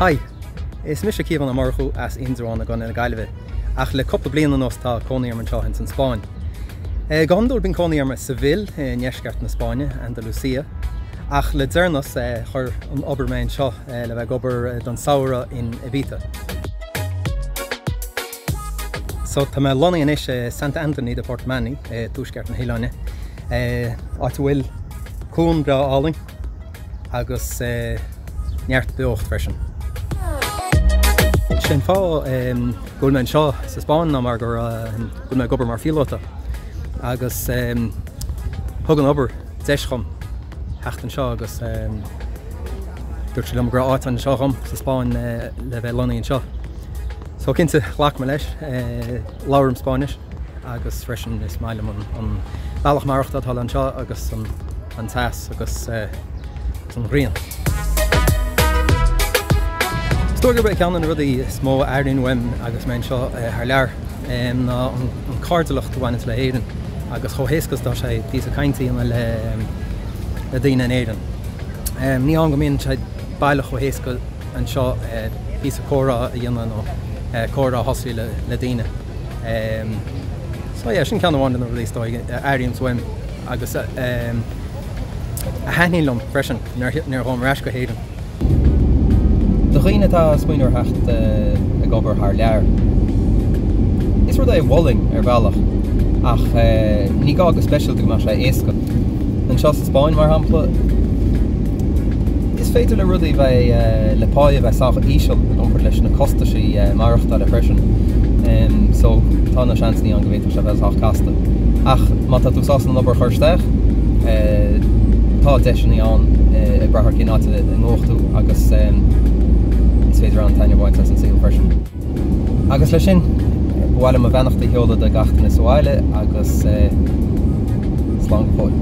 Hi, is mis Kievan a Marchu as Indrana gan in Gailve. Ach le couple blian an tá Coniarm an Chahins in Spain. Gondol bin Coniarm a Seville in Yeshgart in Spain, Andalusia. Ach le Zernos chur an Obermain Shaw le bheith gobar don Saura in Ibiza. So tá me lona in is Santa Anthony de Portmany, túsgart an Hiláine. Áit bhfuil cún bra áling agus neart beocht freisin. Sin fá gúil me'n seo sa Spáin ná mar gur gúil me gobar mar fiolóta agus thug an obair deischom heachtan seo agus dúirt sé le gur áit an seo chum sa Spáin le bheith lonaíonn seo. So cinnte chhlach me leis láirm Spáinis agus freisin is mailem an bailach marachta atá an seo agus an tas agus an rian. Stogur be ceann rudí smó airín weim agus me'n seo ar lear ná an cardalacht bhaint le éireann agus chohéascas dá sé tí a caintí le daoine an éireann. Ní an go míonn sé bailach chohéasca an seo tí a córa a dhéanana nó córa thosaí le daoine. So sin ceann bhain an rudí stoi airíonn weim agus a heanaílumm freisin nar chum reis go héireann. De chuoine tá smaoineoir hecht a gobar thar lear. Is rud é bhwalling ar bhealach ach ní gá go speisialta go mar sé éasca. An seo sa Spáin mar hampla is féidir le rudaí bheith le páide bheith sacha íseal an ompar leis na costaisí marachta le freisin. So tá na seansní an go bhfuil sé bheith casta. Ach má tá tú sás an obair chuirsteach tá deisinaí an i brethar cináte an ngóchtú agus féidir an taine bhaint an síl freisin. Agus lei sin, bhfuil am a bhenachta heolala de gachtain is óáile agus slán go fóil.